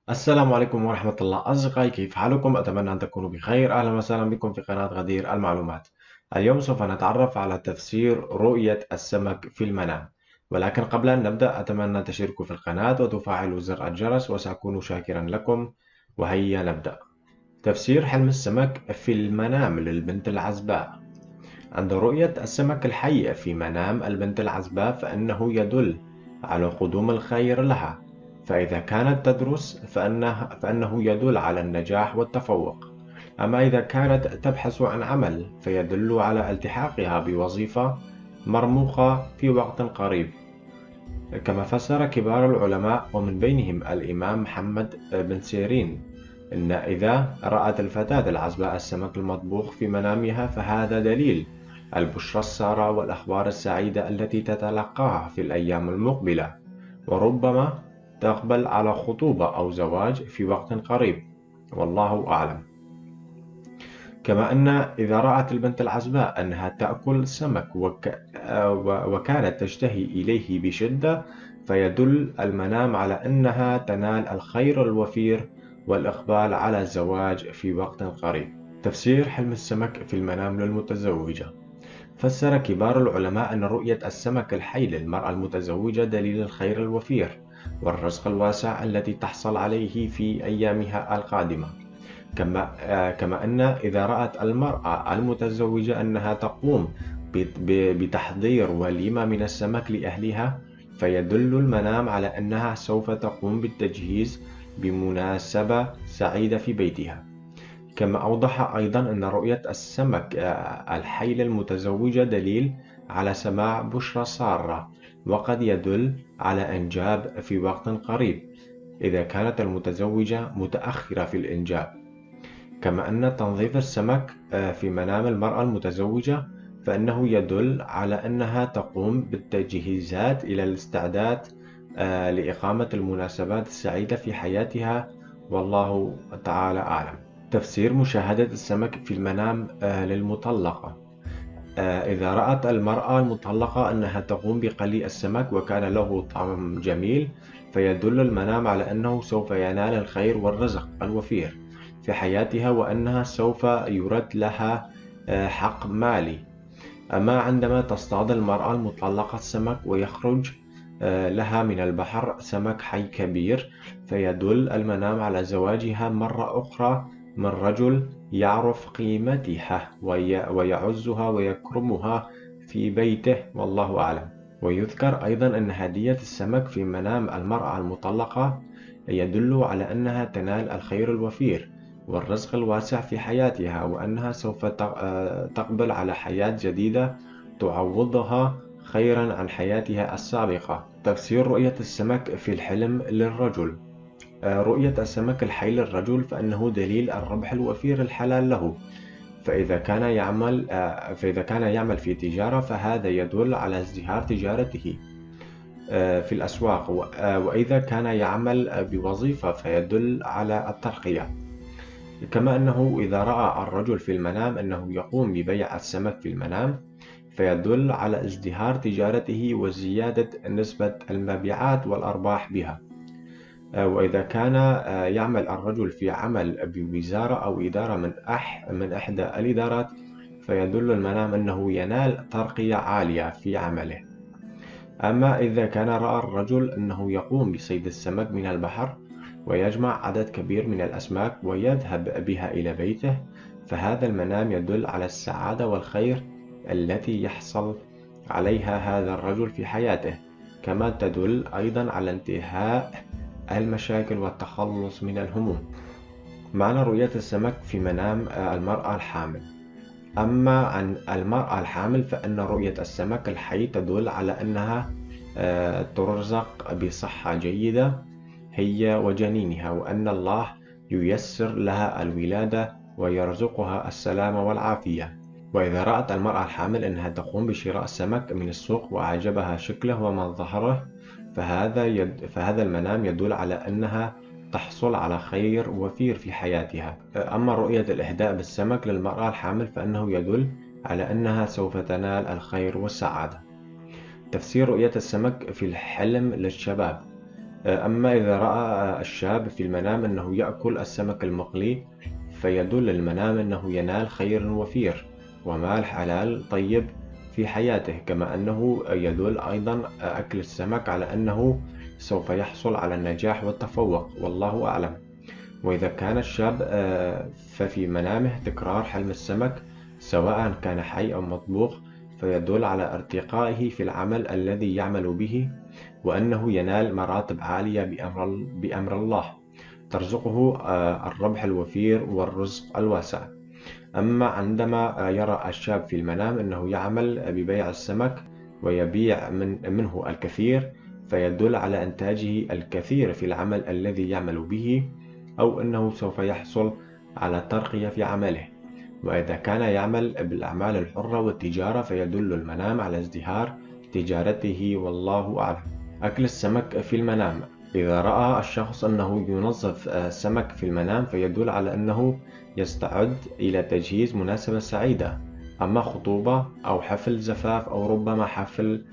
السلام عليكم ورحمة الله أصدقائي، كيف حالكم؟ أتمنى أن تكونوا بخير. أهلا وسهلا بكم في قناة غدير المعلومات. اليوم سوف نتعرف على تفسير رؤية السمك في المنام، ولكن قبل أن نبدأ أتمنى تشتركوا في القناة وتفعلوا زر الجرس وسأكون شاكرا لكم. وهيا نبدأ. تفسير حلم السمك في المنام للبنت العزباء. عند رؤية السمك الحي في منام البنت العزباء فإنه يدل على قدوم الخير لها، فإذا كانت تدرس فإنه يدل على النجاح والتفوق. أما إذا كانت تبحث عن عمل فيدل على التحاقها بوظيفة مرموقة في وقت قريب. كما فسر كبار العلماء ومن بينهم الإمام محمد بن سيرين إن إذا رأت الفتاة العزباء السمك المطبوخ في منامها فهذا دليل البشرى السارة والأخبار السعيدة التي تتلقاها في الأيام المقبلة، وربما تقبل على خطوبة أو زواج في وقت قريب، والله أعلم. كما أن إذا رأت البنت العزباء أنها تأكل سمك وكانت تشتهي إليه بشدة فيدل المنام على أنها تنال الخير الوفير والإقبال على الزواج في وقت قريب. تفسير حلم السمك في المنام للمتزوجة. فسر كبار العلماء أن رؤية السمك الحي للمرأة المتزوجة دليل الخير الوفير والرزق الواسع التي تحصل عليه في أيامها القادمة. كما أن إذا رأت المرأة المتزوجة أنها تقوم بتحضير وليمة من السمك لأهلها فيدل المنام على أنها سوف تقوم بالتجهيز بمناسبة سعيدة في بيتها. كما أوضح أيضا أن رؤية السمك الحي للمتزوجة دليل على سماع بشرى سارة، وقد يدل على إنجاب في وقت قريب إذا كانت المتزوجة متأخرة في الإنجاب. كما أن تنظيف السمك في منام المرأة المتزوجة فإنه يدل على أنها تقوم بالتجهيزات إلى الاستعداد لإقامة المناسبات السعيدة في حياتها، والله تعالى أعلم. تفسير مشاهدة السمك في المنام للمطلقة. إذا رأت المرأة المطلقة أنها تقوم بقلي السمك وكان له طعم جميل فيدل المنام على أنه سوف ينال الخير والرزق الوفير في حياتها وأنها سوف يرد لها حق مالي. أما عندما تصطاد المرأة المطلقة السمك ويخرج لها من البحر سمك حي كبير فيدل المنام على زواجها مرة أخرى من رجل يعرف قيمتها ويعزها ويكرمها في بيته، والله أعلم. ويذكر أيضا أن هدية السمك في منام المرأة المطلقة يدل على أنها تنال الخير الوفير والرزق الواسع في حياتها وأنها سوف تقبل على حياة جديدة تعوضها خيرا عن حياتها السابقة. تفسير رؤية السمك في الحلم للرجل. رؤية السمك الحي للرجل فإنه دليل الربح الوفير الحلال له، فإذا كان يعمل في تجارة فهذا يدل على ازدهار تجارته في الأسواق، وإذا كان يعمل بوظيفة فيدل على الترقية. كما أنه إذا رأى الرجل في المنام أنه يقوم ببيع السمك في المنام فيدل على ازدهار تجارته وزيادة نسبة المبيعات والأرباح بها. وإذا كان يعمل الرجل في عمل بوزارة أو إدارة من إحدى الإدارات فيدل المنام أنه ينال ترقية عالية في عمله. أما إذا كان رأى الرجل أنه يقوم بصيد السمك من البحر ويجمع عدد كبير من الأسماك ويذهب بها إلى بيته فهذا المنام يدل على السعادة والخير التي يحصل عليها هذا الرجل في حياته، كما تدل أيضا على انتهاء المشاكل والتخلص من الهموم. معنى رؤية السمك في منام المرأة الحامل. أما عن المرأة الحامل فإن رؤية السمك الحي تدل على أنها ترزق بصحة جيدة هي وجنينها، وأن الله ييسر لها الولادة ويرزقها السلامة والعافية. وإذا رأت المرأة الحامل أنها تقوم بشراء السمك من السوق وأعجبها شكله ومنظره فهذا المنام يدل على أنها تحصل على خير وفير في حياتها. أما رؤية الإهداء بالسمك للمرأة الحامل فإنه يدل على أنها سوف تنال الخير والسعادة. تفسير رؤية السمك في الحلم للشباب. أما إذا رأى الشاب في المنام أنه يأكل السمك المقلي، فيدل المنام أنه ينال خير وفير ومال حلال طيب في حياته، كما أنه يدل أيضا أكل السمك على أنه سوف يحصل على النجاح والتفوق، والله أعلم. وإذا كان الشاب ففي منامه تكرار حلم السمك سواء كان حي أو مطبوخ، فيدل على ارتقائه في العمل الذي يعمل به، وأنه ينال مراتب عالية بأمر الله ترزقه الربح الوفير والرزق الواسع. أما عندما يرى الشاب في المنام أنه يعمل ببيع السمك ويبيع منه الكثير، فيدل على إنتاجه الكثير في العمل الذي يعمل به، أو أنه سوف يحصل على ترقية في عمله. وإذا كان يعمل بالأعمال الحرة والتجارة، فيدل المنام على ازدهار تجارته، والله أعلم. أكل السمك في المنام: إذا رأى الشخص أنه ينظف السمك في المنام، فيدل على أنه يستعد إلى تجهيز مناسبة سعيدة، أما خطوبة أو حفل زفاف أو ربما حفل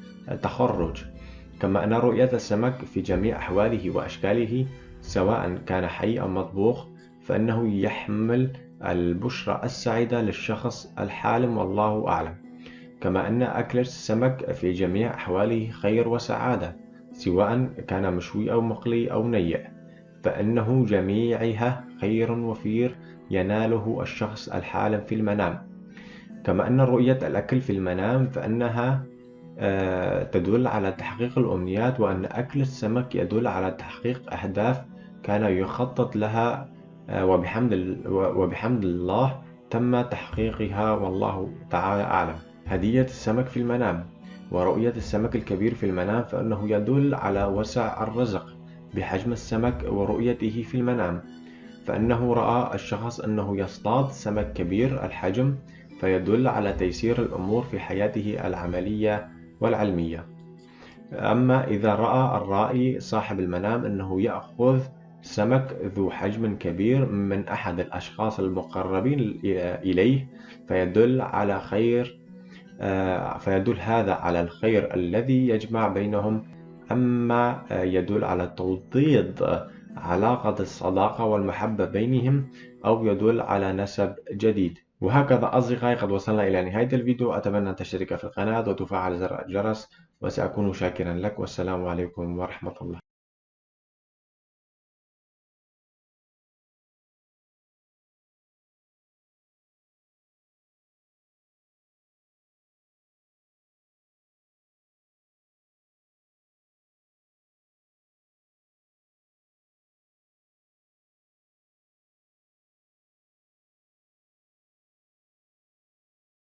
تخرج. كما أن رؤية السمك في جميع أحواله وأشكاله سواء كان حي أو مطبوخ، فإنه يحمل البشرى السعيدة للشخص الحالم، والله أعلم. كما أن أكل السمك في جميع أحواله خير وسعادة، سواء كان مشوي أو مقلي أو نيء، فإنه جميعها خير وفير يناله الشخص الحالم في المنام. كما أن رؤية الأكل في المنام فإنها تدل على تحقيق الأمنيات، وأن أكل السمك يدل على تحقيق أهداف كان يخطط لها، وبحمد الله تم تحقيقها، والله تعالى أعلم. هدية السمك في المنام: ورؤية السمك الكبير في المنام فإنه يدل على وسع الرزق بحجم السمك، ورؤيته في المنام فإنه رأى الشخص أنه يصطاد سمك كبير الحجم، فيدل على تيسير الأمور في حياته العملية والعلمية. أما إذا رأى الرائي صاحب المنام أنه يأخذ سمك ذو حجم كبير من أحد الأشخاص المقربين إليه، فيدل هذا على الخير الذي يجمع بينهم. أما يدل على توطيد علاقة الصداقة والمحبة بينهم، أو يدل على نسب جديد. وهكذا أصدقائي قد وصلنا إلى نهاية الفيديو، أتمنى أن تشترك في القناة وتفعل زر الجرس، وسأكون شاكرا لك، والسلام عليكم ورحمة الله.